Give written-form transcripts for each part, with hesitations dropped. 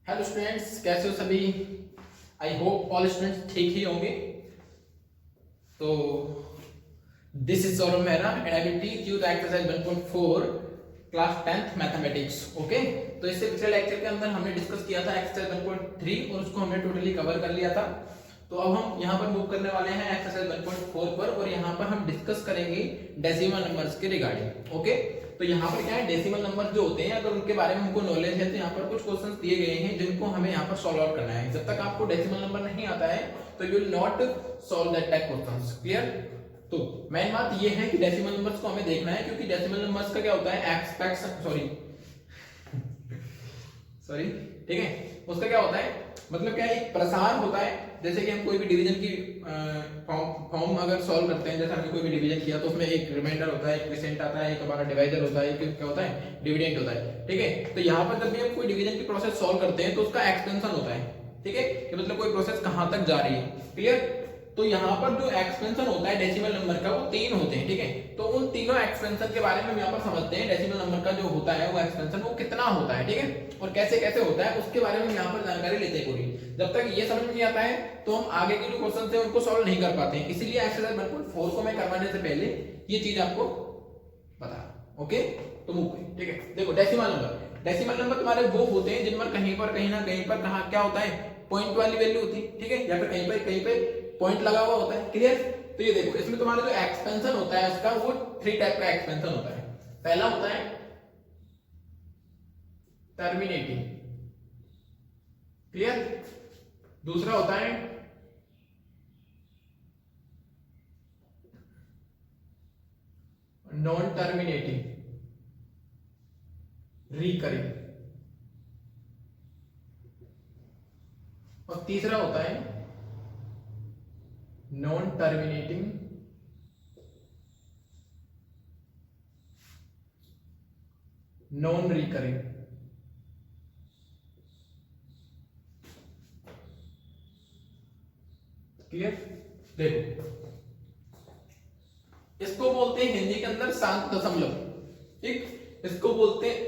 Hello students, कैसे हो सभी। आई होप ऑल स्टूडेंट्स ठीक ही होंगे। तो this is Saurabh Mehra and I will teach you the exercise 1.4 class 10th mathematics. Okay, तो इससे पिछले लेक्चर के अंदर हमने डिस्कस किया था एक्सरसाइज 1.3 और उसको हमने टोटली कवर कर लिया था। तो अब हम यहाँ पर मूव करने वाले हैं एक्सरसाइज 1.4 पर और यहाँ पर हम डिस्कस करेंगे डेसिमल नंबर्स के रिगार्डिंग। ओके, तो यहाँ पर क्या है, डेसिमल नंबर जो होते हैं अगर उनके बारे में हमको नॉलेज है तो यहाँ पर कुछ क्वेश्चंस दिए गए हैं जिनको हमें यहाँ पर सॉल्व आउट करना है। जब तक आपको डेसिमल नंबर नहीं आता है तो you will not solve that type questions. Clear. तो मेन बात ये है कि डेसिमल नंबर्स को हमें देखना है, क्योंकि डेसिमल नंबर्स का क्या होता है सॉरी ठीक है, उसका क्या होता है मतलब क्या है, एक प्रसार होता है। जैसे कि हम कोई भी डिवीजन की फॉर्म अगर सॉल्व करते हैं, जैसे हमने कोई भी डिवीजन किया तो उसमें एक रिमाइंडर होता है, एक क्विसेंट आता है, एक हमारा डिवाइजर होता है, एक क्या होता है, डिविडेंड होता है। ठीक है, तो यहाँ पर जब भी हम कोई डिवीजन की प्रोसेस सॉल्व करते हैं तो उसका एक्सपेंशन होता है। ठीक है, कि मतलब कोई प्रोसेस कहां तक जा रही है। क्लियर। तो यहाँ पर जो एक्सपेंशन होता है डेसिमल नंबर का वो 3 होते हैं। ठीक है, तो उन तीनों एक्सपेंशन के बारे में हम यहाँ पर समझते हैं। डेसिमल नंबर का जो होता है वो एक्सपेंशन वो कितना होता है, ठीक है, और कैसे कैसे होता है उसके बारे में हम यहाँ पर जानकारी लेते हैं पूरी। जब तक ये समझ में नहीं आता है तो हम आगे के जो क्वेश्चन है उनको सॉल्व नहीं कर पाते हैं। इसीलिए एक्सरसाइज 1.4 को मैं करवाने से पहले ये चीज आपको बता। ओके, तो मूव। ठीक है, देखो डेसिमल नंबर तुम्हारे वो होते हैं जिन पर कहीं पर कहीं ना कहीं पर कहा क्या होता है, पॉइंट वाली वैल्यू होती है। ठीक है, या फिर कहीं पे पॉइंट लगा हुआ होता है। क्लियर। तो ये देखो, इसमें तुम्हारा जो एक्सपेंशन होता है उसका वो 3 टाइप का एक्सपेंशन होता है। पहला होता है टर्मिनेटिंग। क्लियर। दूसरा होता है नॉन टर्मिनेटिंग रिकरिंग, और तीसरा होता है non terminating non recurring. Clear. देखो, इसको बोलते हैं हिंदी के अंदर शांत दशमलव। ठीक, इसको बोलते हैं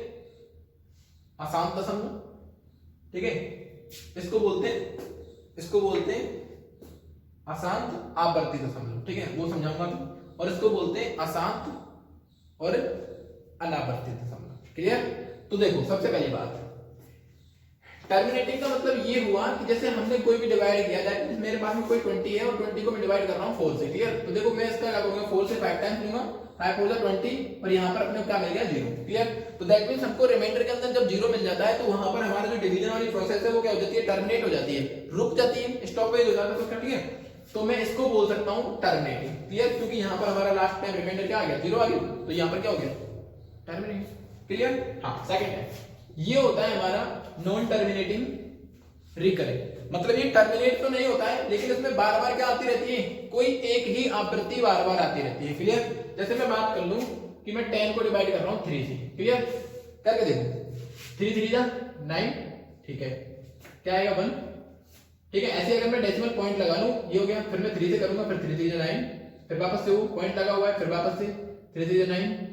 अशांत दशमलव। ठीक है, इसको बोलते हैं अशांत आवर्ती दशमलव। ठीक है, वो समझाऊंगा मैं। और इसको बोलते हैं अशांत और अनावर्ती दशमलव। क्लियर। तो देखो, सबसे पहली बात, टर्मिनेटिंग का मतलब ये हुआ कि जैसे हमने कोई भी डिवाइड किया जाए, मेरे पास में कोई 20 है और 20 को मैं डिवाइड कर रहा हूँ 4 से। क्लियर। तो देखो, मैं इसका क्या करूंगा, 4 से 5 टाइम्स लूंगा, 5 4 20 और यहाँ पर अपने क्या मिल गया 0। क्लियर। तो दैट मींस हमको रिमाइंडर के अंदर जब 0 मिल जाता है तो वहां पर हमारा जो डिवीजन वाली प्रोसेस है वो क्या हो जाती है, टर्मिनेट हो जाती है, रुक जाती है, स्टॉपेज हो जाता है। तो ठीक है, तो मैं इसको बोल सकता हूँ टर्मिनेटिंग। क्लियर, क्योंकि यहाँ पर हमारा लास्ट टाइम रिमाइंडर क्या आ गया, 0 आ गया, तो यहाँ पर क्या हो गया, टर्मिनेट। क्लियर। हाँ, सेकंड है, ये होता है हमारा नॉन टर्मिनेटिंग रिकरिंग। मतलब ये टर्मिनेट तो नहीं होता है, लेकिन इसमें बार बार क्या आती रहती है, कोई एक ही आवृत्ति बार बार आती रहती है। क्लियर। जैसे मैं बात कर लूं कि मैं 10 को डिवाइड कर रहा हूं 3 से। क्लियर। करके देखो, 3 3 जा 9। ठीक है, क्या आएगा 1। ठीक है, ऐसे अगर मैं डेसिमल पॉइंट लगा लूं, ये हो गया, फिर मैं 3 से करूंगा, फिर 3 3 9, फिर वापस से वो पॉइंट लगा हुआ है, फिर वापस से 3 3 9।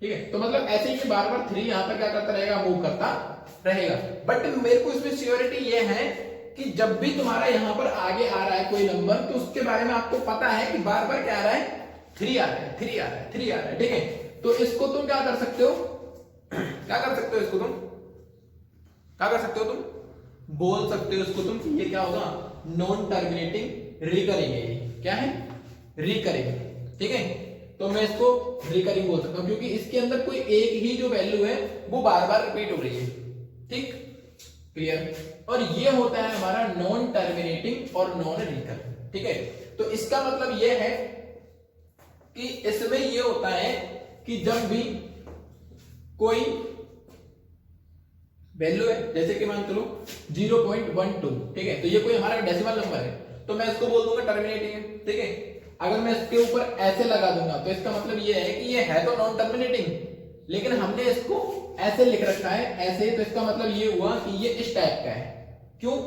ठीक है, तो मतलब ऐसे ही बार बार 3 यहां पर क्या करता रहेगा, मूव करता रहेगा। बट मेरे को इसमें श्योरिटी ये है कि जब भी तुम्हारा यहां पर आगे आ रहा है कोई नंबर, तो उसके बारे में आपको पता है कि बार बार क्या आ रहा है, 3 आ रहा है, 3 आ रहा है, 3 आ रहा है। ठीक है, तो इसको तुम क्या कर सकते हो, क्या कर सकते हो, इसको तुम क्या कर सकते हो, तुम बोल सकते हो इसको तुम, ये क्या होगा, नॉन टर्मिनेटिंग रिकरिंग है। क्या है, रिकरिंग। ठीक है, तो मैं इसको रिकरिंग बोल सकता हूं क्योंकि इसके अंदर कोई एक ही जो वैल्यू है वो बार बार रिपीट हो रही है। ठीक। क्लियर। और ये होता है हमारा नॉन टर्मिनेटिंग और नॉन रिकरिंग। ठीक है, तो इसका मतलब ये है कि इसमें ये होता है कि जब भी कोई वैल्यू है, जैसे कि मान चलो 0.12, ठीक है, तो ये कोई हमारा डेसिमल नंबर है, तो मैं इसको बोल दूंगा टर्मिनेटिंग है। ठीक है, अगर मैं इसके ऊपर ऐसे लगा दूंगा तो इसका मतलब ये है कि ये है तो नॉन टर्मिनेटिंग, लेकिन हमने इसको ऐसे लिख रखा है ऐसे, तो इसका मतलब ये हुआ कि ये इस टाइप का है। क्यों,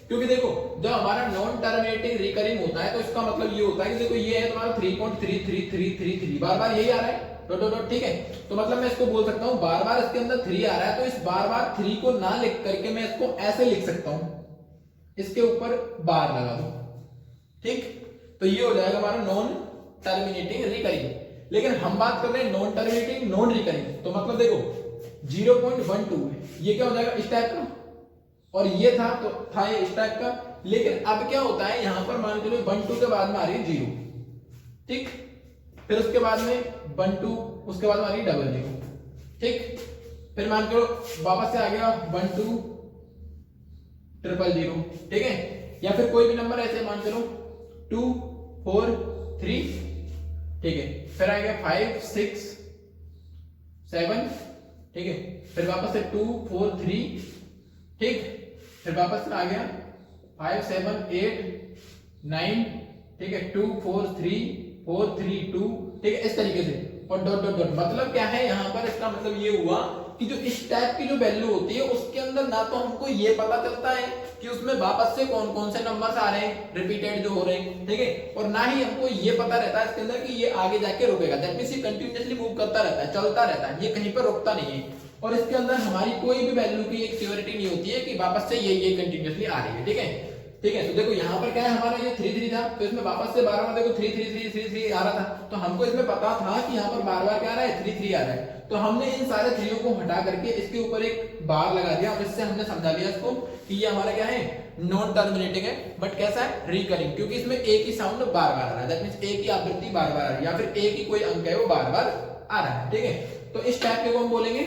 क्योंकि देखो जब हमारा नॉन टर्मिनेटिंग रिकरिंग होता है तो इसका मतलब ये होता है कि देखो ये है तुम्हारा 3.3333 बार बार यही आ रहा है। डॉट डॉट डॉट, ठीक है। तो मतलब मैं इसको बोल सकता हूँ बार बार इसके अंदर 3 आ रहा है, तो इस बार बार 3 को ना लिख करके मैं इसको ऐसे लिख सकता हूं, इसके ऊपर बार लगा दो, ठीक। तो ये हो जाएगा हमारा नॉन टर्मिनेटिंग रिकरिंग। लेकिन हम बात कर रहे हैं नॉन टर्मिनेटिंग नॉन रिकरिंग, तो मतलब देखो 0.12 है, ये क्या हो जाएगा इस टाइप का, और ये था तो था ये इस टाइप का। लेकिन अब क्या होता है यहां पर मान के लो 1 2 के बाद में आ रही है 0, ठीक। फिर उसके बाद में 1 2, उसके बाद में आ रही है 0 0, ठीक। फिर मान के लो वापस से आ गया 1 2 0 0, ठीक है। या फिर कोई भी नंबर ऐसे मान के लो 2 4 3, ठीक है। फिर आ गया 5 6 7, ठीक है। फिर वापस से 2 4 3, ठीक। फिर वापस से आ गया 5 7 8 9, ठीक है। 2 4 3 4 3 2, ठीक है, इस तरीके से। और डॉट डॉट डॉट मतलब क्या है यहाँ पर, इसका मतलब ये हुआ कि जो इस टाइप की जो वैल्यू होती है उसके अंदर ना तो हमको ये पता चलता है कि उसमें वापस से कौन कौन से नंबर्स आ रहे हैं रिपीटेड जो हो रहे हैं, ठीक है। और ना ही हमको ये पता रहता है इसके अंदर कि ये आगे जाके रुकेगा, दैट मींस ये कंटिन्यूअसली मूव करता रहता है, चलता रहता है, ये कहीं पर रुकता नहीं है। और इसके अंदर हमारी कोई भी वैल्यू की एक सिक्योरिटी नहीं होती है कि वापस से ये कंटिन्यूअसली आ रही है, ठीक है। ठीक है, तो देखो यहाँ पर क्या है हमारा ये 3 3 था, तो इसमें वापस से बार बार देखो 3 3 3 3 3 आ रहा था, तो हमको इसमें पता था कि यहाँ पर बार बार क्या आ रहा है 3 3 आ रहा है। तो हमने इन सारे 3 को हटा करके इसके ऊपर एक बार लगा दिया, और इससे हमने समझा लिया इसको कि ये हमारा क्या है नॉन टर्मिनेटिंग है, बट कैसा है रिकरिंग, क्योंकि इसमें एक ही साउंड बार बार आ रहा है, दैट मींस एक ही आवृत्ति बार बार आ रही है, या फिर एक ही कोई अंक है वो बार बार आ रहा है, ठीक है। तो इस टाइप को हम बोलेंगे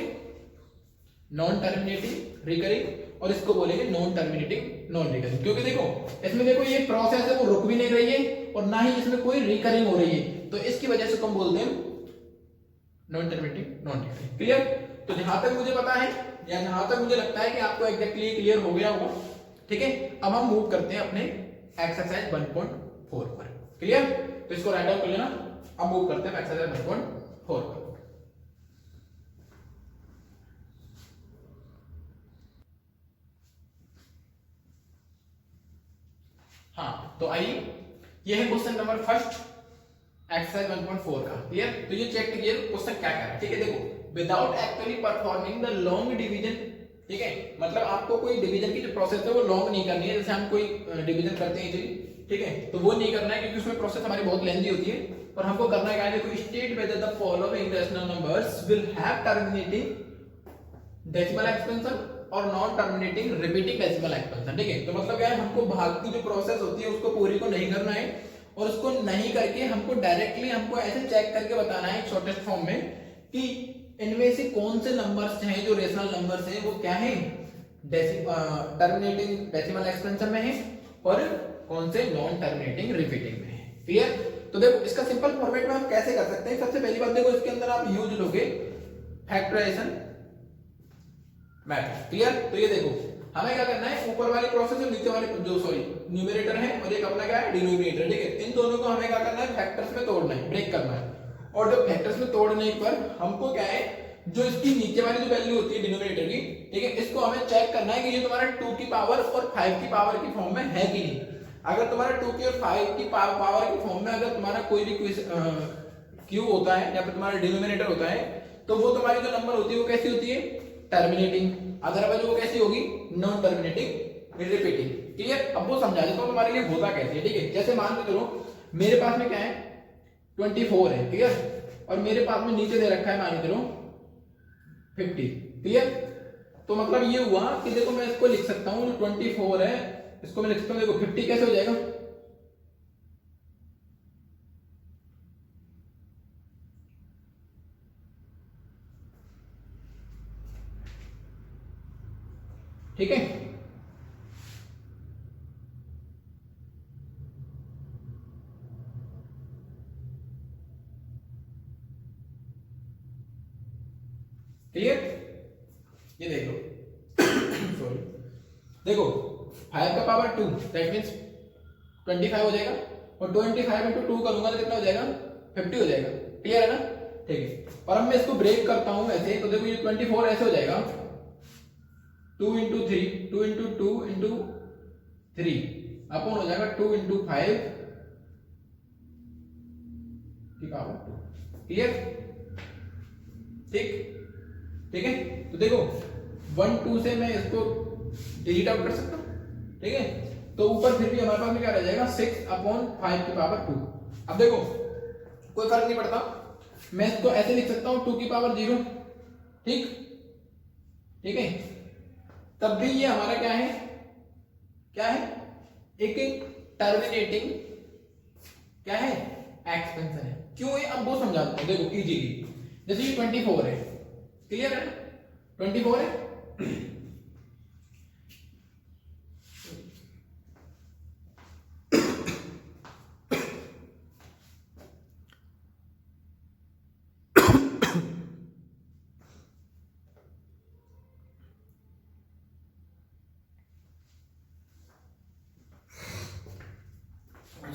नॉन टर्मिनेटिंग रिकरिंग, और इसको बोलेंगे नॉन टर्मिनेटिंग नॉन रिकरिंग। क्योंकि देखो इसमें देखो ये प्रोसेस है वो रुक भी नहीं रही है और ना ही इसमें कोई रिकरिंग हो रही है, तो इसकी वजह से हम बोलते हैं non terminating non recurring. Clear? तो जहां तक मुझे पता है या जहां तक मुझे लगता है कि आपको एग्जैक्टली क्लियर हो गया होगा, ठीक है। अब हम मूव करते हैं अपने एक्सरसाइज 1.4 पर। क्लियर? तो इसको राइट डाउन कर लेना। अब मूव करते हैं एक्सरसाइज 1.4 पर। हाँ, तो आइए ये है क्वेश्चन नंबर फर्स्ट एक्सरसाइज 1.4 का। क्लियर? तो ये चेक कीजिए क्वेश्चन क्या कह रहा है, ठीक है। देखो without actually performing the long division, ठीक है, मतलब आपको कोई डिवीजन की जो प्रोसेस है वो लॉन्ग नहीं करनी है, जैसे हम कोई डिवीजन करते हैं जी, ठीक है, तो वो नहीं करना है क्योंकि उसमें प्रोसेस हमारी बहुत लेंथी होती है। और हमको करना क्या है, देखो state whether the following rational numbers will have terminating decimal expansion और non terminating repeating decimal expansion, ठीक है। तो मतलब क्या है, हमको भाग की जो प्रोसेस होती है उसको पूरी को नहीं करना है, और उसको नहीं करके हमको डायरेक्टली हमको ऐसे चेक करके बताना है शॉर्टेस्ट फॉर्म में कि इनमें से कौन से नंबर्स हैं जो रेशनल नंबर्स हैं वो क्या है टर्मिनेटिंग डेसिमल एक्सपेंशन में है और कौन से नॉन टर्मिनेटिंग रिपीटिंग में है। क्लियर? तो देखो इसका सिंपल फॉर्मेट में हम कैसे कर सकते हैं। सबसे पहली बात देखो इसके अंदर आप यूज लोगे फैक्टराइजेशन मेथड। क्लियर? तो ये देखो हमें क्या करना है, ऊपर वाली प्रोसेस और नीचे वाली जो सॉरी न्यूमरेटर है और एक अपना क्या है डिनोमिनेटर, ठीक है। इन दोनों को हमें क्या करना है फैक्टर्स में तोड़ना है, ब्रेक करना है। और जो फैक्टर्स में तोड़ने पर हमको क्या है, जो इसकी नीचे वाली जो वैल्यू होती है डिनोमिनेटर की, ठीक है, इसको हमें चेक करना है कि ये तुम्हारा 2 की पावर और 5 की पावर की फॉर्म में है कि नहीं। अगर तुम्हारा 2 की और 5 की पावर की फॉर्म में अगर तुम्हारा कोई भी क्यू होता है या फिर तुम्हारा डिनोमिनेटर होता है, तो वो तुम्हारी जो नंबर होती है वो कैसी होती है टर्मिनेटिंग, अदरवाइज वो कैसी होगी नॉन टर्मिनेटिंग रिपीटिंग। क्लियर? अब वो समझा देता हूं तुम्हारे लिए होता कैसे है, ठीक है। जैसे मान के चलो मेरे पास में क्या है 24 है, क्लियर, और मेरे पास में नीचे दे रखा है मान के चलो 50। क्लियर? तो मतलब ये हुआ कि देखो मैं इसको लिख सकता हूं जो 24 है इसको मैं लिख सकता हूं, देखो 50 कैसे हो जाएगा, ठीक है। क्लियर? ये देख लो सॉरी देखो 5 का पावर 2 दैट मींस 25 हो जाएगा, और 25 इंटू 2 करूंगा तो कितना हो जाएगा 50 हो जाएगा। क्लियर है ना? ठीक है। और अब मैं इसको ब्रेक करता हूं ऐसे, तो देखो ये 24 ऐसे हो जाएगा 2 इंटू 3 2 इंटू 2 इंटू 3 अपॉन हो जाएगा 2 इंटू 5 की पावर 2। क्लियर? ठीक है। तो देखो 1 2 से मैं इसको डिलीट आउट कर सकता हूँ, ठीक है। तो ऊपर फिर भी हमारे पास में क्या रह जाएगा 6/5 की पावर 2। अब देखो कोई फर्क नहीं पड़ता, मैं इसको ऐसे लिख सकता हूँ 2 की पावर 0, ठीक है। तब भी ये हमारा क्या है एक टर्मिनेटिंग क्या है एक्सपेंशन है। क्यों है अब वो समझाता हूं, देखो इजीली। जैसे ये 24 है, क्लियर है, 24 है।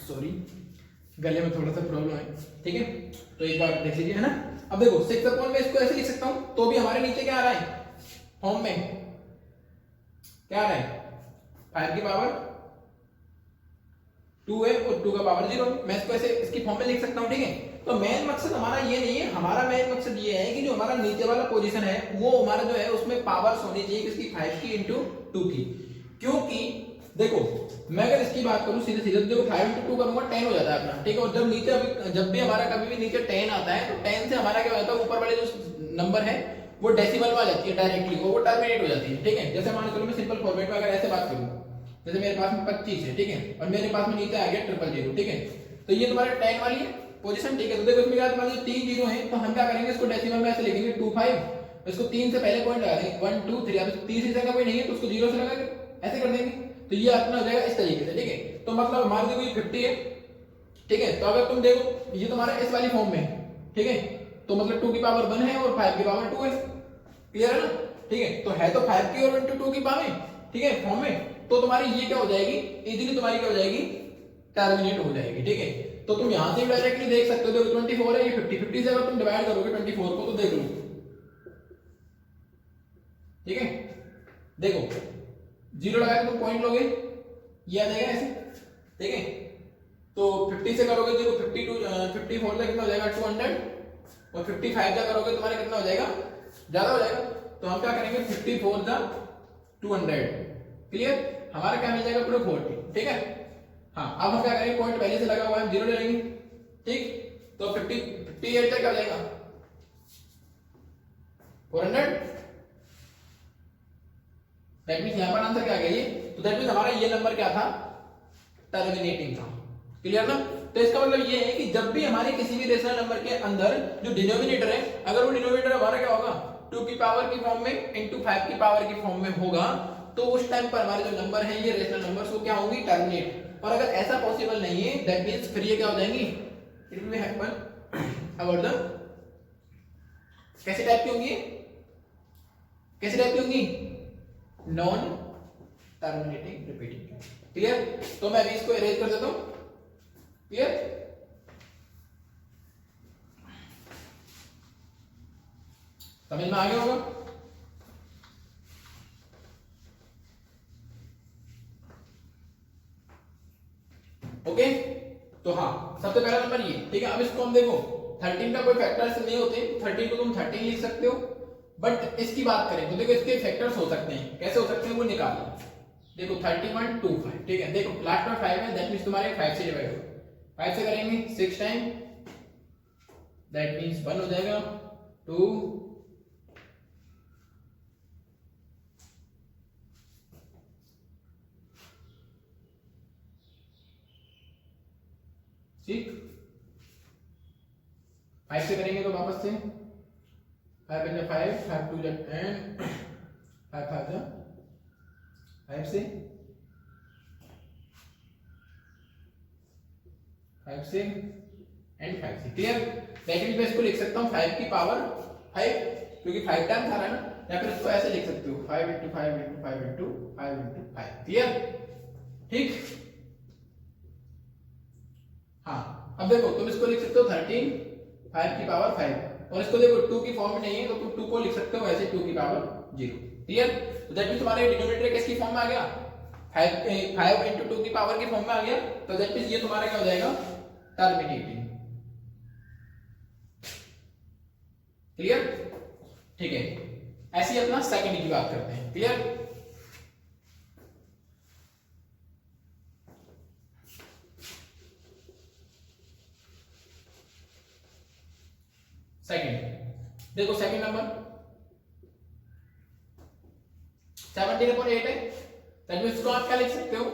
सॉरी, गले में थोड़ा सा प्रॉब्लम है, ठीक है। तो एक बार देख लीजिए, है ना। अब देखो 6 में इसको ऐसे लिख सकता हूं, तो भी हमारे नीचे क्या आ रहा है फॉर्म में, क्या आ रहा है 5 की पावर 2 है और 2 का पावर 0। मैं इसको ऐसे इसकी फॉर्म में लिख सकता हूं, ठीक है। तो मेन मकसद हमारा ये नहीं है, हमारा मेन मकसद ये है कि जो हमारा नीचे वाला पोजीशन है वो हमारा जो है उसमें पावर्स होनी चाहिए किसकी 5 की इंटू 2 की। क्योंकि देखो मैं अगर इसकी बात करूं सीधे सीधे, देखो 5 इंटू 2 करूंगा 10 हो जाता है अपना, ठीक है। और जब नीचे जब भी हमारा कभी भी नीचे 10 आता है तो 10 से हमारा क्या होता है ऊपर वाले जो नंबर है वो डेसिमल में आ जाती है डायरेक्टली, वो टर्मिनेट हो जाती है, ठीक है। जैसे मान लो मैं सिंपल फॉर्मेट में अगर ऐसे बात करूं, जैसे मेरे पास में 25 है, ठीक है, और मेरे पास में नीचे आ गया 000, ठीक है। तो ये तुम्हारा 10 वाली है पोजीशन, ठीक है। तो देखो इसमें क्या मान लो 3 जीरो है, तो हम क्या करेंगे इसको डेसिमल में ऐसे लिखेंगे 25, इसको 3 से पहले पॉइंट लगा देंगे 1 2 3, अब तीसरी जगह कोई नहीं है तो उसको 0 से लगा के ऐसे कर देंगे, तो ये अपना हो जाएगा इस तरीके से, ठीक है। तो मतलब हमारे देखो ये 50 है, ठीक है। तो अगर तुम देखो ये तुम्हारा इस वाली फॉर्म में, ठीक है, तो मतलब 2 की पावर 1 है और 5 की पावर 2 है, क्लियर है ना, ठीक है। तो है तो 5 की और इंटू 2 की पावर, ठीक है, फॉर्म में। तो तुम्हारी ये क्या हो जाएगी इजीली, तुम्हारी क्या हो जाएगी टर्मिनेट हो जाएगी, ठीक है। तो तुम यहां से डायरेक्टली देख सकते हो, देखो 24 है, ये 50 से अगर तुम डिवाइड करोगे 24 को तो देख लो, ठीक है। देखो 0 लगा के तुम पॉइंट लोगे, ये आ जाएगा ऐसे, ठीक है। तो 50 से करोगे देखो 54 से कितना हो जाएगा 200, और 55 से करोगे तुम्हारा कितना हो जाएगा ज्यादा हो जाएगा। तो हम क्या करेंगे 54 जा 200, क्लियर, हमारा क्या मिल जाएगा पूरा 40, ठीक है। हाँ अब हम क्या करेंगे पॉइंट पहले से लगा हुआ है, 0 ले लेंगे, ठीक। तो 58 तक आ जाएगा 400, दैट मींस यहां पर आंसर क्या आ गया ये, तो दैट मींस हमारा ये नंबर क्या था टर्मिनेटिंग था, क्लियर ना। तो इसका मतलब ये है कि जब भी हमारे किसी भी रेशनल नंबर के अंदर जो डिनोमिनेटर है, अगर वो डिनोमिनेटर हमारा क्या होगा 2 की पावर की फॉर्म में इंटू 5 की पावर की फॉर्म में होगा, तो उस टाइम पर हमारे जो नंबर है ये रेशनल नंबर्स वो क्या होंगी टर्मिनेट। और अगर ऐसा पॉसिबल नहीं है दैट मींस फिर ये क्या हो जाएंगी, it will happen about the कैसे टाइप की होंगी, कैसे टाइप की होंगी नॉन टर्मिनेटिंग रिपीटिंग, क्लियर। तो मैं अभी इसको इरेज कर देता हूं, क्लियर। समझ में आ गया होगा, ओके। तो हाँ सबसे पहला नंबर ये, ठीक है। अब इसको हम देखो 13 का कोई फैक्टर्स नहीं होते, 13 को तुम 13 लिख सकते हो, बट इसकी बात करें तो देखो इसके फैक्टर्स हो सकते हैं, कैसे हो सकते हैं वो निकालो। देखो 31 2 5, ठीक है। देखो लास्ट में 5 है, दैट मींस तुम्हारे 5 से डिवाइड होगा, 5 से करेंगे 6 टाइम, दैट मींस 1 हो जाएगा 2 ठीक, 5 से करेंगे तो वापस से 5 5 5 5 2 10 5 5 5 से 5 से एंड 5 से, क्लियर। दैट मैं इसको लिख सकता हूं 5 की पावर 5, क्योंकि 5 टाइम्स आ रहा है ना, या फिर इसको ऐसे लिख सकते हो 5 into 5 into 5 into 5 into 5, clear, ठीक। हाँ अब देखो तुम इसको लिख सकते हो 13 5 की पावर 5, और इसको देखो 2 की फॉर्म में नहीं है तो तुम 2 को लिख सकते हो ऐसे 2 की पावर 0, क्लियर। तो दैट मींस तुम्हारे डिनोमिनेटर किसकी फॉर्म में आ गया 5 इंटू 2 की पावर की फॉर्म में आ गया, तो दैट मींस ये तुम्हारा क्या हो जाएगा टर्मिनेटिंग, क्लियर। ठीक है, ऐसे ही अपना सेकंड की बात करते हैं। क्लियर? सेकंड देखो, सेकंड नंबर 17/8 है, दैट मींस इसको आप क्या लिख सकते हो,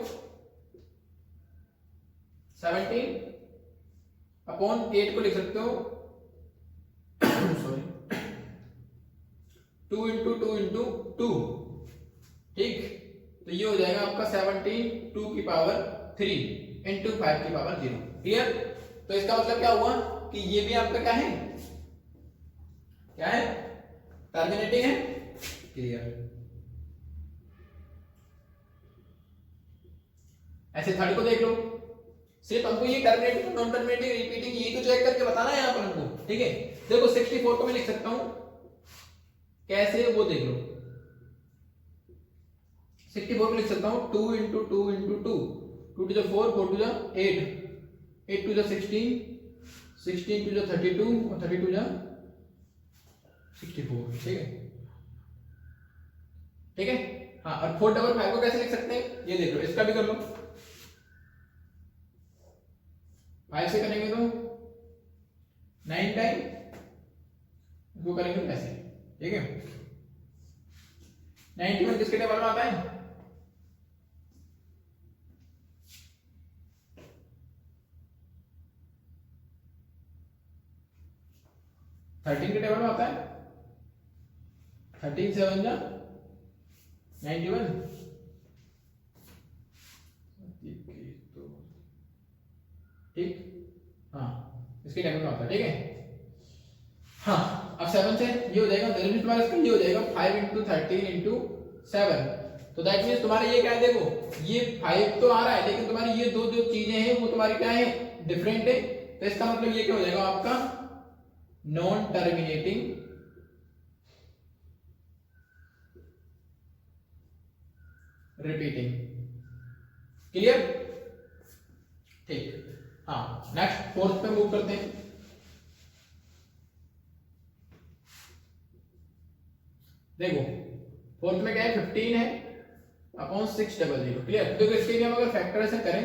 17/8 को लिख सकते हो सॉरी 2 इंटू 2 इंटू 2। ठीक, तो ये हो जाएगा आपका 17 2 की पावर 3 इंटू 5 की पावर 0। क्लियर? तो इसका मतलब क्या हुआ कि ये भी आपका क्या है, क्या है, टर्मिनेटिंग है। क्लियर? ऐसे थर्ड को देख लो, सिर्फ हमको ये टर्मिनेटिंग नॉन टर्मिनेटिंग रिपीटिंग यही तो चेक करके बताना है यहाँ पर हमको। ठीक है, देखो 64 को मैं लिख सकता हूं कैसे, वो देख लो, 64 को लिख सकता हूं 2 into 2 into 2, 2 to 4, 4 to 8, 8 to 16, 16 to 32 और 32 जा 64। ठीक है, ठीक है। हाँ, और 455 को कैसे लिख सकते हैं, ये देख लो, इसका भी कर लो, 5 से करेंगे तो 9 टाइम, इसको करेंगे तो ऐसे। ठीक है, 91 किसके टेबल में आता है, थर्टीन के टेबल में आता है, 13 7 जा 91। ठीक, हाँ, इसके टेबल में आता है। ठीक है, हाँ, अब 7 से ये हो जाएगा, तुम्हारा इसका ये हो जाएगा 5 इंटू 13 इंटू 7। तो दैट मीन्स तुम्हारा ये क्या है, देखो ये 5 तो आ रहा है, लेकिन तुम्हारी ये दो जो चीजें हैं वो तुम्हारी क्या है, डिफरेंट है। तो इसका मतलब ये क्या हो जाएगा आपका नॉन टर्मिनेटिंग रिपीटिंग। क्लियर? ठीक, हाँ, नेक्स्ट फोर्थ पे मूव करते हैं। देखो फोर्थ में क्या है, 15 है अपॉन 600। क्लियर? देखो इसके लिए हम अगर फैक्टराइजेशन करें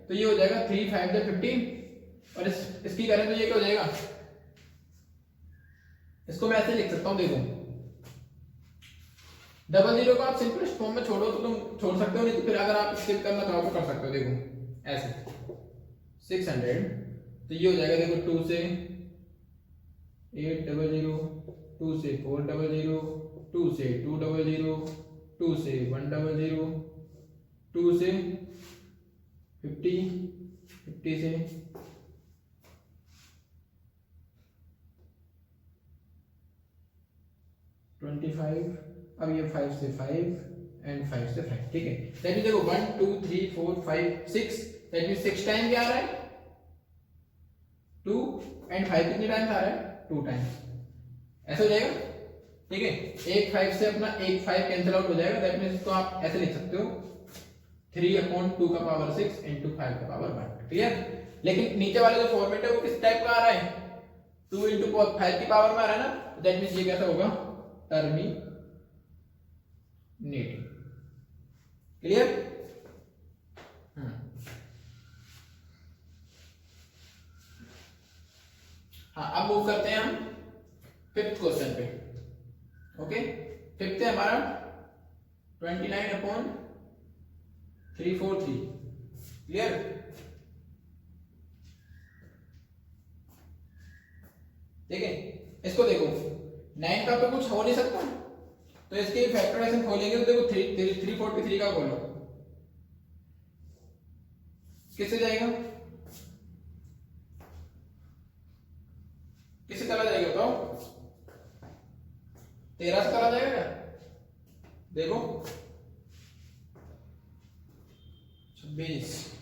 तो ये हो जाएगा 3 5 जा 15, और इसकी करें तो ये क्या हो जाएगा, इसको मैं ऐसे लिख सकता हूं, देखो 00 को आप सिंपलेस्ट फॉर्म में छोड़ो तो तुम छोड़ सकते हो, नहीं तो फिर अगर आप स्किप करना चाहो तो कर सकते हो। देखो ऐसे 600, तो ये हो जाएगा, देखो 2 से 800, 2 से 400, 2 से 200, 2 से 100, 2 से 50, 50 से 25, अब ये 5 से 5 एंड 5 से 5। ठीक है, दैट मींस देखो 1 2 3 4 5 6, दैट मींस 6 टाइम क्या आ रहा है 2, एंड 5 कितने टाइम्स आ रहा है 2 टाइम्स, ऐसा हो जाएगा। ठीक है, एक 5 से अपना एक 5 कैंसिल आउट हो जाएगा, दैट मींस इसको आप ऐसे लिख सकते हो 3/2 का पावर 6 इंटू 5 का पावर 1। क्लियर? लेकिन नीचे वाले जो फॉर्मेट है वो किस टाइप का आ रहा है, 2 इंटू 5 की पावर में आ रहा है ना, दैट मींस ये कैसा होगा, टर्मिनेटिंग। क्लियर? हाँ, अब मूव करते हैं हम फिफ्थ क्वेश्चन पे। ओके, फिफ्थ है हमारा 29/343। क्लियर? ठीक है, इसको देखो 9 का तो कुछ हो नहीं सकता, तो इसके फैक्टराइजेशन खोलेंगे तो देखो 343 का खोलो, किससे जाएगा, किससे चला जाएगा बताओ, 13 से चला जाएगा क्या, देखो 26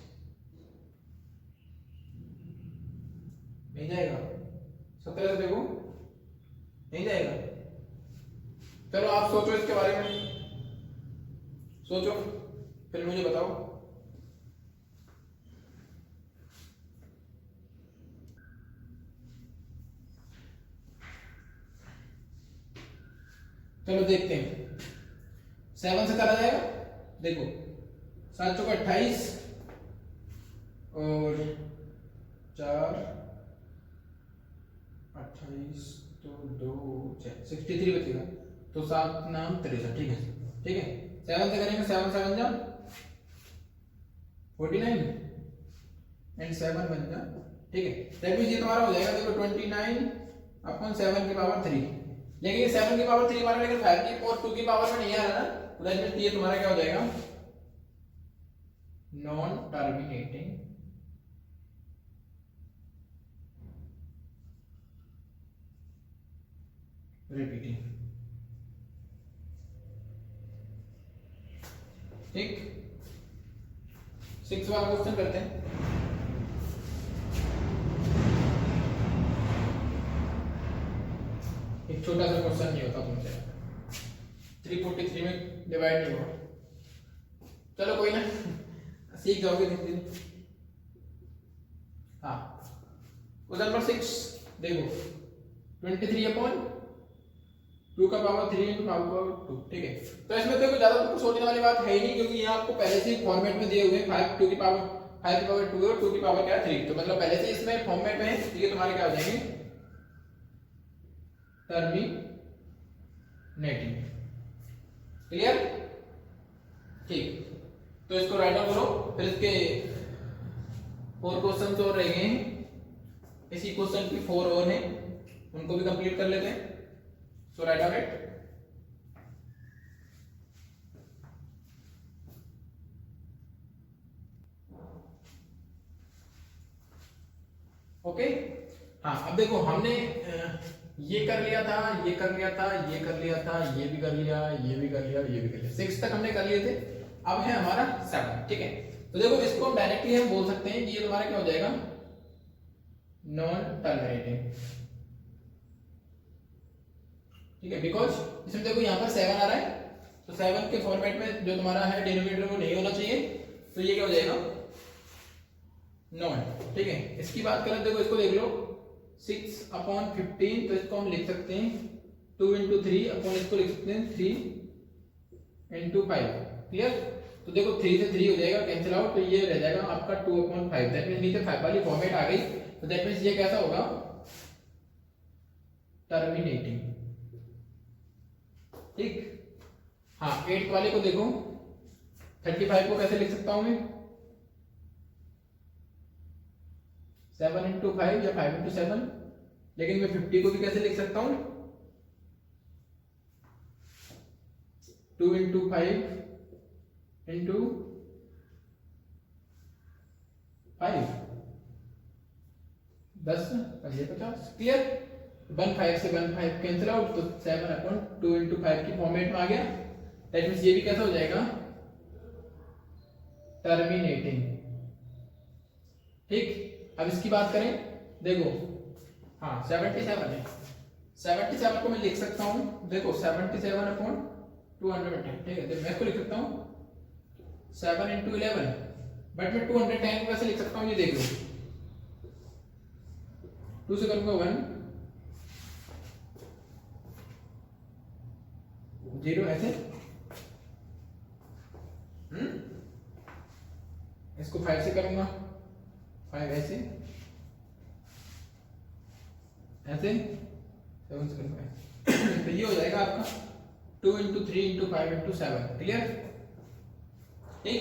नहीं जाएगा, 17 से देखो नहीं जाएगा। चलो आप सोचो इसके बारे में, सोचो फिर मुझे बताओ। चलो देखते हैं 7 से करा जाएगा। देखो 7 चौका 28 और 4 28 तो 2 63 बचेगा, तो 7 नाम 63। ठीक है, ठीक है। 7 से करेंगे 7 7 जा 49 एंड 7 बन जा। ठीक है, दैट मींस ये तुम्हारा हो जाएगा देखो 29 अपॉन 7 की पावर 3। लेकिन ये 7 की पावर 3 हमारा, लेकिन 5 की और 2 की पावर में नहीं आ रहा ना, तो दैट मींस ये तुम्हारा क्या हो जाएगा नॉन टर्मिनेटिंग रिपीटिंग। ठीक, 6 वाला क्वेश्चन करते हैं। एक छोटा सा क्वेश्चन नहीं होता तुमसे, 343 में डिवाइड नहीं होगा, चलो कोई ना, सीख जाओगे धीरे धीरे। हाँ, क्वेश्चन नंबर 6 देखो 23 अपॉन 2 का पावर 3 इंटू पावर 2। ठीक है, तो इसमें तो कोई ज्यादा कुछ सोचने वाली बात है ही नहीं, क्योंकि यहाँ आपको पहले से ही फॉर्मेट में दिए हुए हैं 5 2 की पावर 5 की पावर 2 और 2 की पावर क्या है 3, तो मतलब पहले से इसमें फॉर्मेट में है, तो ये तुम्हारे क्या हो जाएंगे टर्मिनेटिंग। क्लियर? ठीक, तो इसको राइट डाउन करो, फिर इसके 4 क्वेश्चन और रह गए हैं, इसी क्वेश्चन की 4 और हैं, उनको भी कंप्लीट कर लेते हैं। सो राइट डाउन इट। ओके, हाँ अब देखो हमने ये कर लिया था, ये कर लिया था, ये कर लिया था, ये भी कर लिया, ये भी कर लिया, ये भी कर लिया, 6 तक हमने कर लिए थे। अब है हमारा 7। ठीक है, तो देखो इसको हम डायरेक्टली हम बोल सकते हैं कि ये तुम्हारा क्या हो जाएगा नॉन टर्मिनेटिंग। ठीक है, बिकॉज इसमें देखो यहाँ पर 7 आ रहा है, तो 7 के फॉर्मेट में जो तुम्हारा है डिनोमिनेटर वो नहीं होना चाहिए, तो ये क्या हो जाएगा नॉन। ठीक है, इसकी बात करें देखो इसको देख लो 6 अपॉन 15, तो इसको हम लिख सकते हैं 2 इंटू 3 अपॉन इसको लिख सकते हैं 3 इंटू 5। क्लियर? तो देखो 3 से 3 हो जाएगा कैंसिल आउट, तो ये रह जाएगा आपका 2 अपॉन 5। दैट मींस नीचे 5 वाली फॉर्मेट आ गई, तो दैट मींस ये कैसा होगा टर्मिनेटिंग। ठीक, हाँ 8 वाले को देखो 35 को कैसे लिख सकता हूं मैं 7 इंटू 5 या 5 इंटू 7, लेकिन मैं 50 को भी कैसे लिख सकता हूं 2 इंटू 5 इंटू 5 10 50। क्लियर? 1 5 से 1 5 कैंसिल आउट, तो 7 अपॉन 2 इंटू 5 की फॉर्मेट में आ गया। दैट मींस ये भी कैसा हो जाएगा टर्मिनेटिंग। ठीक, अब इसकी बात करें देखो, हाँ 77 है, 77 को मैं लिख सकता हूं देखो 77 अपॉन 210। ठीक है, तो मैं इसको लिख सकता हूं 7 इंटू 11, बट मैं 210 को कैसे लिख सकता हूं ये देख लो, 2 से करूंगा 1 0 ऐसे, इसको 5 से करूंगा 5 ऐसे ऐसे 7 से करूंगा तो ये हो जाएगा आपका 2 इंटू 3 इंटू 5 इंटू 7। क्लियर? ठीक,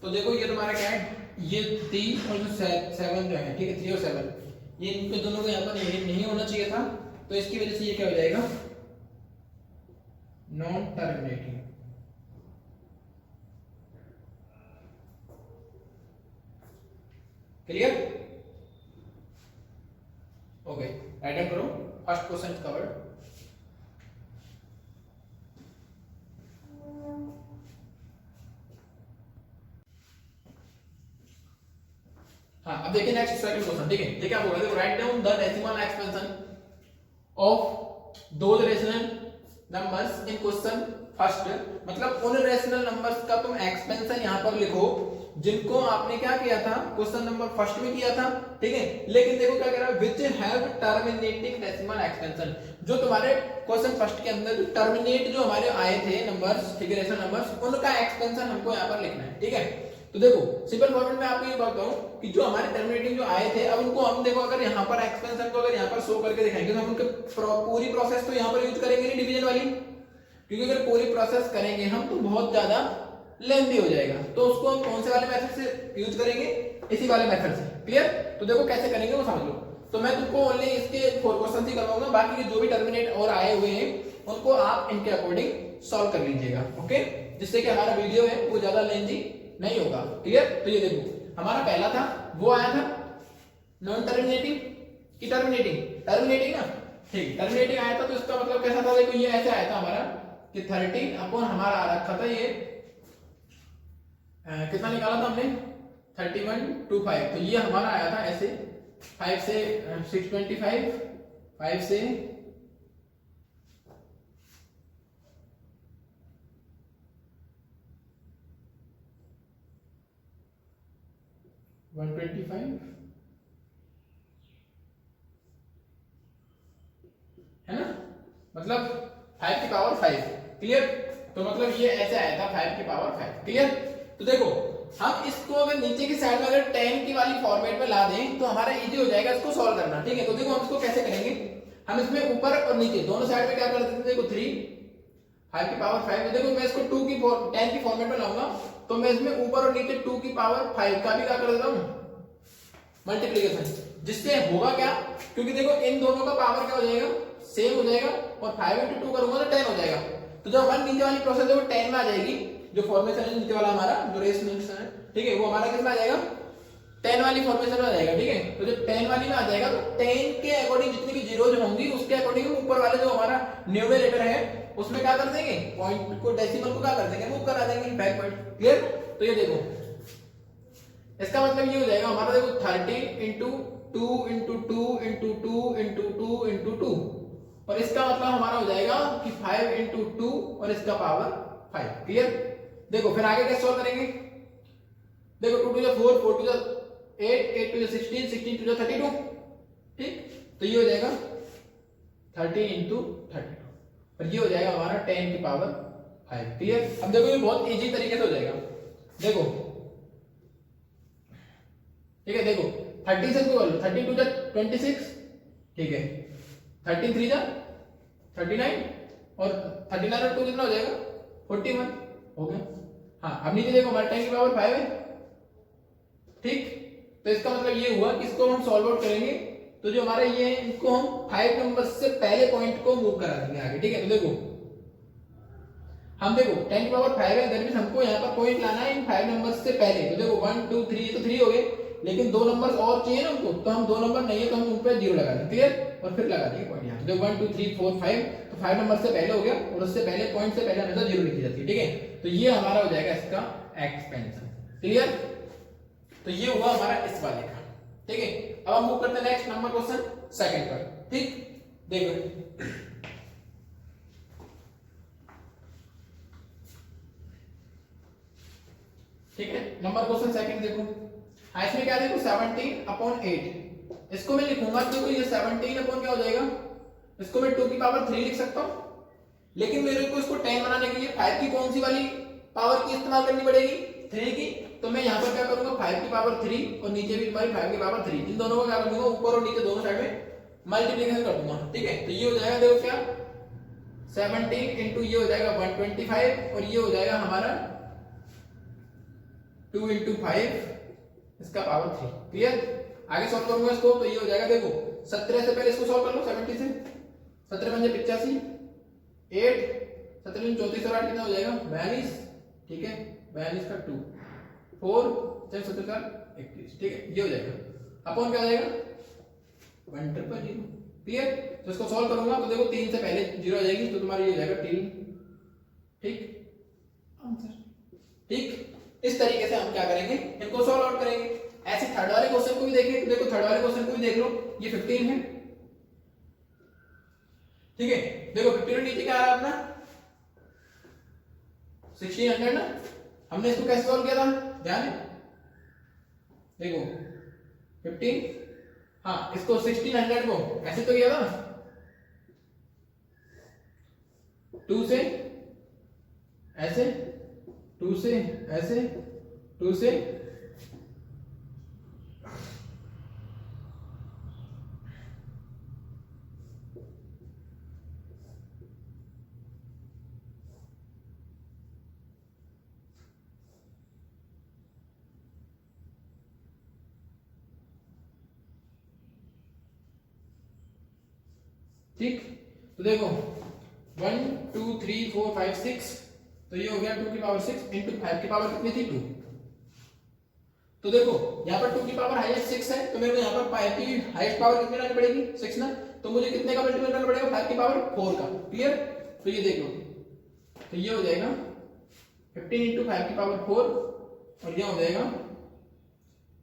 तो देखो ये तुम्हारा क्या है, ये 3 और जो 7 जो है, ठीक है 3 और 7 ये इनके दोनों को यहाँ पर नहीं होना चाहिए था, तो इसकी वजह से ये क्या हो जाएगा non terminating. Clear? Okay, write down करो, फर्स्ट क्वेश्चन कवर्ड। हाँ अब देखिए नेक्स्ट सेकंड क्वेश्चन। ठीक है, ये क्या बोल रहा है देखो, write down the decimal expansion of those rational numbers in question first, मतलब उन रेशनल नंबर्स का तुम एक्सपेंशन यहां पर लिखो जिनको आपने क्या किया था, क्वेश्चन नंबर फर्स्ट में किया था, ठीक है। लेकिन देखो क्या कह रहा है, which have terminating decimal extension, जो तुम्हारे क्वेश्चन फर्स्ट के अंदर जो टर्मिनेट जो हमारे आए थे नंबर्स, ठीक है, रेशनल नंबर्स, उनका एक्सटेंशन हमको यहाँ पर लिखना है, ठीक है। तो देखो सिंपल फॉर्मेट में आपको ये बताता हूँ कि जो हमारे टर्मिनेटिंग जो आए थे, अब उनको हम देखो अगर यहाँ पर एक्सपेंशन को अगर यहाँ पर शो करके दिखाएंगे तो हम उनके पूरी प्रोसेस तो यहाँ पर यूज करेंगे नहीं डिवीजन वाली, क्योंकि अगर पूरी प्रोसेस करेंगे हम तो बहुत ज्यादा लेंथी हो जाएगा, तो उसको हम कौन से वाले मेथड से यूज करेंगे, इसी वाले मेथड से। क्लियर? तो देखो कैसे करेंगे वो समझ लो। तो मैं तुमको ओनली इसके 4 क्वेश्चन ही करवाऊंगा, बाकी के जो भी टर्मिनेट और आए हुए हैं उनको आप इनके अकॉर्डिंग सॉल्व कर लीजिएगा, ओके, जिससे कि हमारा वीडियो है वो ज्यादा लेंथी नहीं होगा। क्लियर? तो ये देखो हमारा पहला था वो आया था नॉन टर्मिनेटिंग की टर्मिनेटिंग ना, ठीक, टर्मिनेटिंग आया था, तो इसका मतलब कैसा था, देखो ये ऐसे आया था हमारा कि 13 अपॉन हमारा आ रखा था ये कितना निकाला था हमने 3125, तो ये हमारा आया था ऐसे 5 से 625, 5 से 125 है ना, मतलब 5 की पावर 5। क्लियर? तो मतलब ये ऐसे आया था 5 की पावर 5। क्लियर? तो देखो हम इसको अगर नीचे की साइड में अगर 10 की वाली फॉर्मेट में ला दें तो हमारा इजी हो जाएगा इसको सॉल्व करना, ठीक है। तो देखो हम इसको कैसे करेंगे, हम इसमें ऊपर और नीचे दोनों साइड में क्या कर देते हैं, देखो 3 5 की पावर 5, तो देखो मैं इसको 10 की फॉर्मेट में लाऊंगा तो मैं इसमें ऊपर और नीचे 2 की पावर 5 का भी क्या कर देता हूं मल्टीप्लिकेशन, जिससे होगा क्या, क्योंकि देखो इन दोनों का पावर क्या हो जाएगा, सेम हो जाएगा, और 5 into 2 करूंगा तो 10 हो जाएगा। तो जब हमारी नीचे वाली प्रोसेस है वो 10 में आ जाएगी, जो फॉर्मेशन है नीचे वाला हमारा जो रेशनल है, ठीक है, वो हमारा किस में आ जाएगा 10 वाली फॉर्मेशन में आ जाएगा, ठीक है। तो जब 10 वाली में आ जाएगा तो 10 के अकॉर्डिंग जितनी भी जीरोज होंगी उसके अकॉर्डिंग ऊपर वाले जो हमारा न्यूमरेटर है उसमें क्या कर देंगे, पॉइंट को डेसिमल को क्या कर देंगे, मूव करा देंगे बैक पॉइंट। क्लियर? तो ये देखो इसका मतलब ये हो जाएगा हमारा, देखो 30 into 2 into 2 into 2 into 2 into 2, और इसका मतलब हमारा हो जाएगा कि 5 into 2 और इसका पावर 5। क्लियर? देखो फिर आगे कैसे सॉल्व करेंगे, देखो 2 to 4, 4 to 8, 8 to 16, 16 to 32, ठीक, तो ये हो जाएगा 30 into 32, और ये हो जाएगा हमारा 10 की पावर 5। क्लियर? अब देखो ये बहुत इजी तरीके से हो जाएगा, देखो ठीक है, देखो 30 से इसको कर लो, 30 टू 26, ठीक है, 13 3 39, और 39 और 2 कितना हो जाएगा 41 हो गया। हाँ अब नीचे देखो हमारे 10 की पावर 5 है, ठीक, तो इसका मतलब ये हुआ कि इसको हम सॉल्व आउट करेंगे तो जो हमारा ये है इनको हम 5 नंबर से पहले पॉइंट को मूव करा देंगे आगे, ठीक है। तो देखो हम देखो 10 की पावर 5 है, दैट मींस हमको यहाँ पर पॉइंट लाना है इन 5 नंबर से पहले। तो देखो 1 2 3 तो 3 हो गए, लेकिन 2 नंबर और चाहिए ना हमको, तो हम 2 नंबर नहीं है तो हम उन पे 0 लगा देंगे। क्लियर? और फिर लगा देंगे पॉइंट यहाँ, तो 1 2 3 4 5, तो 5 नंबर से पहले हो गया, और उससे पहले पॉइंट से पहले हमेशा 0 लिखी जाती है, ठीक है। तो ये हमारा हो जाएगा इसका एक्सपेंशन। क्लियर? तो ये हुआ हमारा इस वाले का, ठीक है। अब हम मूव करते हैं नेक्स्ट नंबर क्वेश्चन सेकंड पर, ठीक। देखो ठीक है, नंबर क्वेश्चन सेकंड देखो, इसमें क्या देखो 17/8, इसको मैं लिखूंगा, देखो ये 17 अपॉन क्या हो जाएगा, इसको मैं 2 की पावर 3 लिख सकता हूं, लेकिन मेरे को इसको 10 बनाने के लिए 5 की कौन सी वाली पावर की इस्तेमाल करनी पड़ेगी, 3 की। तो मैं यहाँ पर क्या करूंगा 5 की पावर 3 और नीचे भी तुम्हारी 5 की पावर 3, इन दोनों को क्या कर दूंगा ऊपर और नीचे दोनों साइड में मल्टीप्लिकेशन कर दूंगा, ठीक है। तो ये हो जाएगा देखो क्या 17 इंटू ये हो जाएगा 125, और ये हो जाएगा हमारा 2 into 5 इसका पावर 3। क्लियर? आगे सॉल्व करूंगा इसको, तो ये हो जाएगा देखो 17 से पहले इसको सॉल्व कर लो, 70 से 17 पंजे 85, 8 17 34 और 8 कितना हो जाएगा 42, ठीक है, 42 का 2 4 6 7 का 21, ठीक है, ये हो जाएगा अपॉन क्या हो जाएगा 100। क्लियर? तो इसको सॉल्व करूंगा तो देखो 3 से पहले 0 आ जाएगी, तो तुम्हारा ये हो जाएगा 3, ठीक आंसर, ठीक। इस तरीके से हम क्या करेंगे, इनको सॉल्व आउट करेंगे। ऐसे थर्ड वाले क्वेश्चन को भी देखें, देखो थर्ड वाले क्वेश्चन को भी देख लो, ये 15 है, ठीक है। देखो 15 नीचे क्या आ रहा है अपना 1600 ना, हमने इसको कैसे सॉल्व किया था, ध्यान है देखो 15, हाँ इसको 1600 को ऐसे तो किया था 2 से ऐसे, 2 से ऐसे, 2 से ठीक। तो देखो 1 2 3 4 5 6, तो ये हो गया 2 की पावर 6 इंटू 5 की पावर कितनी थी 2। तो देखो यहाँ पर 2 की पावर हाईएस्ट 6 है, तो मेरे को यहाँ पर 5 की हाईएस्ट पावर कितनी लानी पड़ेगी 6 ना, तो मुझे कितने का मल्टीपल करना पड़ेगा 5 की पावर 4 का। क्लियर। तो ये देख लो, तो ये हो जाएगा 15 इंटू 5 की पावर 4 और ये हो जाएगा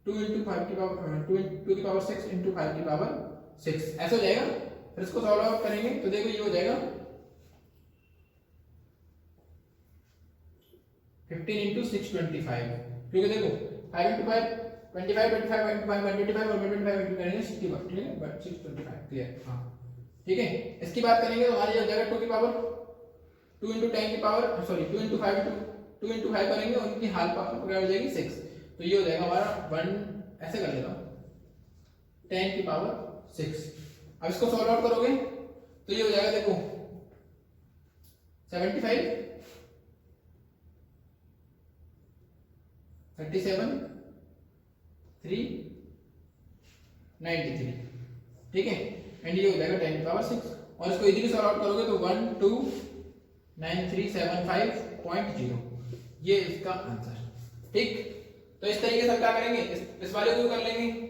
2 इंटू 5 की पावर 2 की पावर 6 इंटू 5 की पावर 6, ऐसा हो जाएगा। फिर इसको सॉल्व आउट करेंगे तो देखो ये हो जाएगा 15 इंटू 6 25, क्योंकि देखो 5 इंटू 5 25, 25 इंटू 5 125 और 125 इंटू करेंगे 61, ठीक है, बट 625। क्लियर। हाँ ठीक है। इसकी बात करेंगे तो हमारी हो जाएगा 2 की पावर 2 इंटू 10 की पावर सॉरी 2 इंटू 5 2 इंटू 5 करेंगे और उनकी हाल पावर क्या हो जाएगी 6, तो ये हो जाएगा हमारा 1, ऐसे कर लेता हूं 10 की पावर 6। अब इसको सॉल्व आउट करोगे तो ये हो जाएगा देखो 75 37 3 93, ठीक है, एंड ये हो जाएगा 10 की पावर 6। और इसको इजीली सॉल्व आउट करोगे तो 1299375.0, ये इसका आंसर। ठीक। तो इस तरीके से हम क्या करेंगे, इस वाले को कर लेंगे।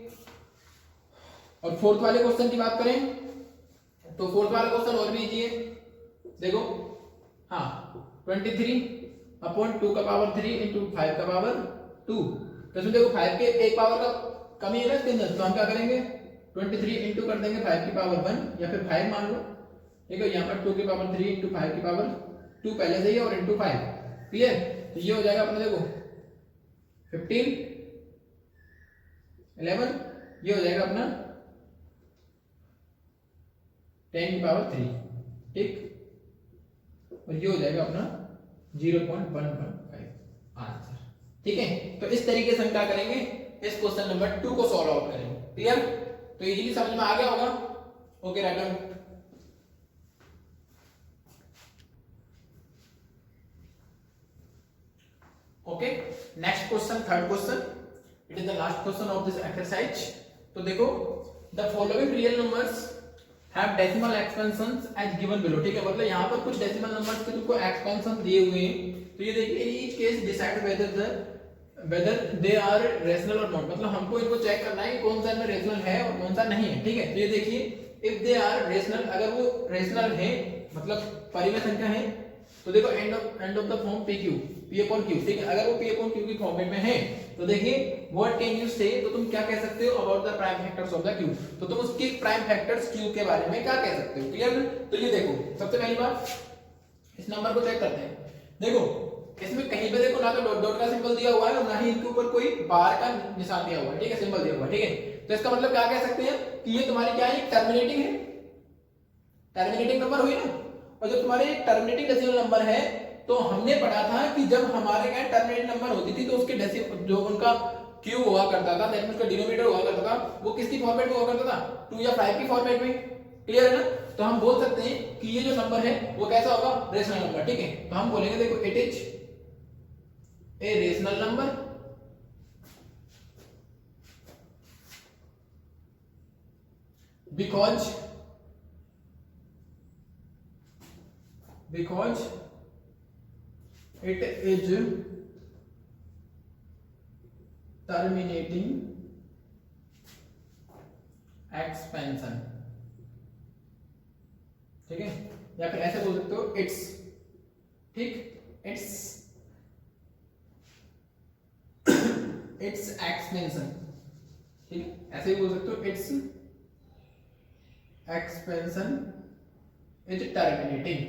और फोर्थ वाले क्वेश्चन की बात करें तो फोर्थ वाला क्वेश्चन और भी इजी है। देखो हाँ 23 अपॉन 2 का पावर 3 इंटू 5 का पावर 2, तो इसमें देखो 5 के एक पावर का कमी है ना इसके अंदर, तो हम क्या करेंगे 23 इंटू कर देंगे 5 की पावर 1 या फिर 5 मान लो। ठीक है, यहाँ पर 2 की पावर 3 इंटू 5 की पावर 2 पहले से ही और इंटू 5। क्लियर। तो ये हो जाएगा अपना देखो 15 11, ये हो जाएगा अपना 10 की पावर 3, ठीक, और ये हो जाएगा अपना 0.115 आंसर। ठीक है। तो इस तरीके से हम क्या करेंगे, इस क्वेश्चन नंबर 2 को सॉल्व आउट करेंगे। क्लियर। तो इजीली समझ में आ गया होगा। Okay write down. Okay, next question, third question, it is the last question of this exercise. तो देखो the following real numbers have decimal expansions as given below. ठीक है, मतलब यहाँ पर कुछ डेसिमल नंबर्स के तुमको एक्सपेंशन दिए हुए हैं, तो ये देखिए in each case decide whether they are rational और नॉट, मतलब हमको इनको चेक करना है कि कौन सा इनमें रेशनल है और कौन सा नहीं है। ठीक है, तो ये देखिए इफ दे आर रेशनल, अगर वो रेशनल है मतलब परिमेय संख्या है, तो देखो end of the form P Q, P upon Q. ठीक है, अगर वो पी अपॉन क्यू की फॉर्मेट में है तो देखिए व्हाट कैन यू से, तो तुम क्या कह सकते हो about the prime factors of the Q, तो तुम उसके प्राइम फैक्टर्स क्यू के बारे में क्या कह सकते हो। क्लियर। तो ये देखो सबसे पहली बात इस नंबर को चेक करते हैं। देखो इसमें कहीं पे देखो ना तो डॉट डॉट का सिंबल दिया हुआ है और ना ही इनके ऊपर कोई बार का निशान दिया हुआ है। ठीक है, सिंबल दिया हुआ है। ठीक है, तो इसका मतलब क्या कह सकते हैं कि ये तुम्हारी क्या है, टर्मिनेटिंग है, टर्मिनेटिंग नंबर हुई ना। और जब तुम्हारे टर्मिनेटिंग डेसिमल नंबर है तो हमने पढ़ा था कि जब हमारे क्या टर्मिनेटिंग नंबर होती थी तो उसके डेसिमल जो उनका क्यू हुआ करता था, दैट मींस उसका डिनोमिनेटर हुआ करता था, वो किसकी फॉर्मेट में हुआ करता था, 2 या 5 की फॉर्मेट में। क्लियर है ना। तो हम बोल सकते हैं कि ये जो नंबर है वो कैसा होगा, रेशनल नंबर। ठीक है, तो हम बोलेंगे देखो it is a rational number because it is terminating expansion। ठीक है, या फिर ऐसे बोल सकते हो इट्स, ठीक, इट्स एक्सपेंशन। ठीक है, ऐसे भी बोल सकते हो इट्स एक्सपेंशन इज टर्मिनेटिंग।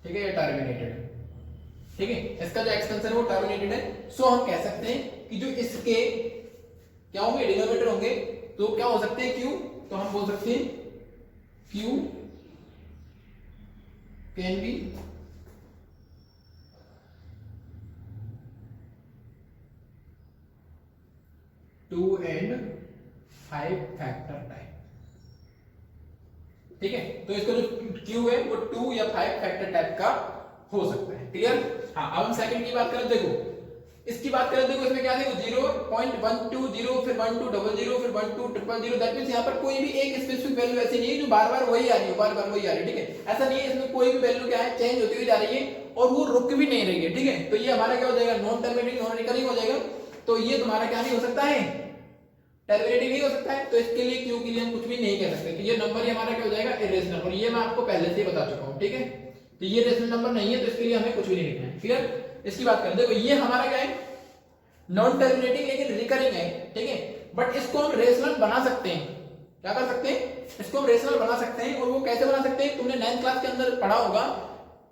ठीक है, ये टर्मिनेटेड। ठीक है, इसका जो एक्सटेंशन है वो टर्मिनेटेड है। सो हम कह सकते हैं कि जो इसके क्या होंगे, डिनोमिनेटर होंगे, तो क्या हो सकते हैं, क्यू। तो हम बोल सकते हैं q can be two and 5 factor type. ठीक है, तो इसका जो क्यू है वो 2 या 5 फैक्टर टाइप का हो सकता है। क्लियर। हाँ, अब हम सेकंड की बात करें, देखो इसकी बात करें, देखो इसमें क्या, देखो 0.120, फिर 1200, फिर 1200, दैट मींस यहाँ पर कोई भी एक स्पेसिफिक वैल्यू ऐसी नहीं है जो बार बार वही आ रही है, बार बार वही आ रही है। ठीक है, ऐसा नहीं है, इसमें कोई भी वैल्यू क्या है, चेंज होती हुई जा रही है और वो रुक भी नहीं रही है। ठीक है, तो ये हमारा क्या हो जाएगा, नॉन टर्मिनेटिंग, नॉन रिकरिंग हो जाएगा। तो ये तुम्हारा क्या नहीं हो सकता है, टर्मिनेटिंग नहीं हो सकता है। तो इसके लिए क्यू के लिए हम कुछ भी नहीं कह सकते कि ये नंबर ही हमारा क्या हो जाएगा, इरेशनल। और ये मैं आपको पहले से ही बता चुका हूँ। ठीक है, तो ये रेशनल नंबर नहीं है, तो इसके लिए हमें कुछ भी नहीं लिखना है। क्लियर। इसकी बात करें, देखो ये हमारा क्या है, नॉन टर्मिनेटिंग लेकिन रिकरिंग है। ठीक है, बट इसको हम रेशनल बना सकते हैं। क्या कर सकते हैं, इसको हम रेशनल बना सकते हैं। और वो कैसे बना सकते हैं, तुमने 9th क्लास के अंदर पढ़ा होगा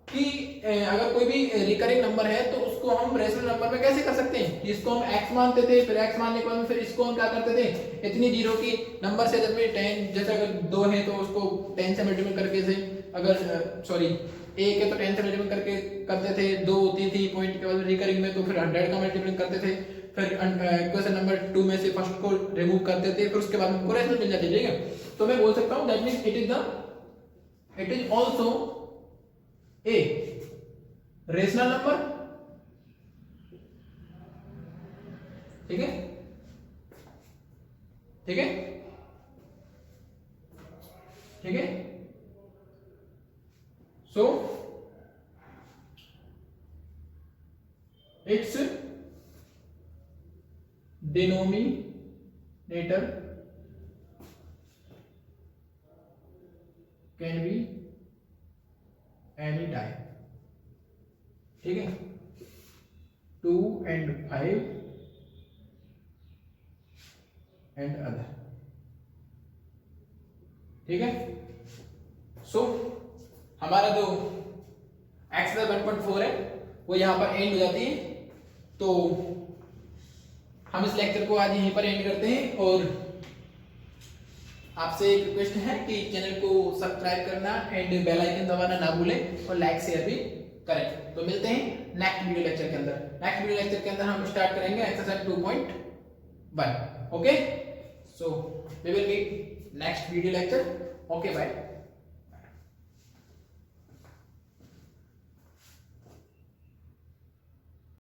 कि अगर कोई भी रिकरिंग नंबर है तो उसको हम रेशनल नंबर में कैसे कर सकते हैं, इसको हम x मानते थे, फिर x मानने के बाद फिर इसको हम क्या करते थे, इतनी जीरो की नंबर से, जब 10, जैसे अगर 2 है तो उसको 10 से मल्टीप्लाई करके से, अगर सॉरी 1 है तो 10 से मल्टीप्लाई करके करते थे, 2 होती थी पॉइंट के बाद रिकरिंग में तो फिर 100 का मल्टीप्लाई करते थे, फिर क्वेश्चन नंबर 2 में से फर्स्ट को रिमूव करते थे, फिर उसके बाद हमको रेशनल मिल जाती है। ठीक है, तो मैं बोल सकता हूं that means it is also a rational number. ठीक है, ठीक है, ठीक है। So it's denominator can be any type. ठीक है, 2 and 5 एंड अदर। ठीक है, सो हमारा जो एक्स 1.4 है वो यहां पर एंड हो जाती है। तो हम इस लेक्चर को आज यहीं पर एंड करते हैं। और आपसे एक रिक्वेस्ट है कि चैनल को सब्सक्राइब करना एंड बेल आइकन दबाना ना भूलें और लाइक शेयर भी करें। तो मिलते हैं नेक्स्ट वीडियो लेक्चर के अंदर। नेक्स्ट वीडियो लेक्चर के अंदर हम स्टार्ट करेंगे exercise 2.1। Okay, so we will meet next video lecture. Okay, bye.